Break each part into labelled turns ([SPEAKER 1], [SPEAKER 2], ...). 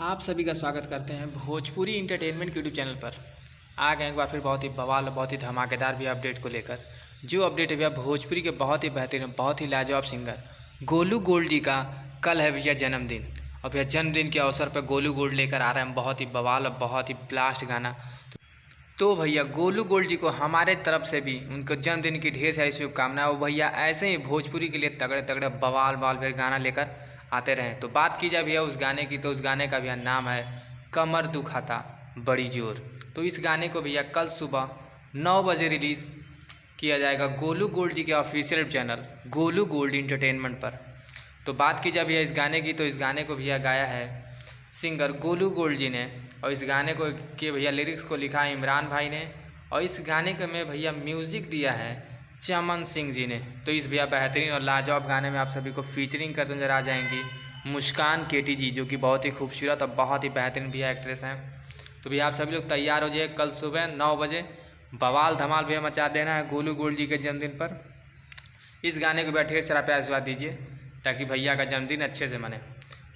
[SPEAKER 1] आप सभी का स्वागत करते हैं भोजपुरी इंटरटेनमेंट के यूट्यूब चैनल पर। आ गए एक बार फिर बहुत ही बवाल, बहुत ही धमाकेदार भी अपडेट को लेकर। जो अपडेट है भैया भोजपुरी के बहुत ही बेहतरीन, बहुत ही लाजवाब सिंगर गोलू गोल्ड जी का कल है भैया जन्मदिन। और भैया जन्मदिन के अवसर पर गोलू गोल्ड लेकर आ रहे हैं बहुत ही बवाल और बहुत ही ब्लास्ट गाना। तो भैया गोलू गोल्ड जी को हमारे तरफ से भी उनको जन्मदिन की ढेर सारी शुभकामनाएं। वो भैया ऐसे ही भोजपुरी के लिए तगड़े तगड़े बवाल बाल फिर गाना लेकर आते रहें। तो बात की जाए भैया उस गाने की, तो उस गाने का भैया नाम है कमर दुखाता बड़ी जोर। तो इस गाने को भैया कल सुबह 9 बजे रिलीज़ किया जाएगा गोलू गोल्ड जी के official channel Golu gold entertainment पर। तो बात की जाए भैया इस गाने की, तो इस गाने को भैया गाया है सिंगर गोलू गोल्ड जी ने। और इस गाने को के भैया लिरिक्स को लिखा है इमरान भाई ने। और इस गाने के में भैया म्यूज़िक दिया है चमन सिंह जी ने। तो इस भैया बेहतरीन और लाजवाब गाने में आप सभी को फीचरिंग करते नजर आ जाएंगी मुस्कान केटी जी, जो कि बहुत ही खूबसूरत और बहुत ही बेहतरीन भैया एक्ट्रेस हैं। तो भैया आप सभी लोग तैयार हो जाइए, कल सुबह 9 बजे बवाल धमाल भैया मचा देना है गोलू गोल्ड जी के जन्मदिन पर। इस गाने को भैया ढेर सारा प्यार आशीर्वाद दीजिए ताकि भैया का जन्मदिन अच्छे से मने।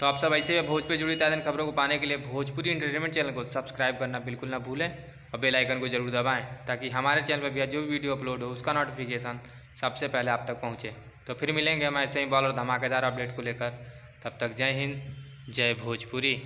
[SPEAKER 1] तो आप सब ऐसे भोजपुरी जुड़ी ताज़ा खबरों को पाने के लिए भोजपुरी एंटरटेनमेंट चैनल को सब्सक्राइब करना बिल्कुल ना भूलें और बेल आइकन को जरूर दबाएं ताकि हमारे चैनल पर भैया जो भी वीडियो अपलोड हो उसका नोटिफिकेशन सबसे पहले आप तक पहुंचे। तो फिर मिलेंगे हम ऐसे ही बॉल और धमाकेदार अपडेट को लेकर। तब तक जय हिंद, जय भोजपुरी।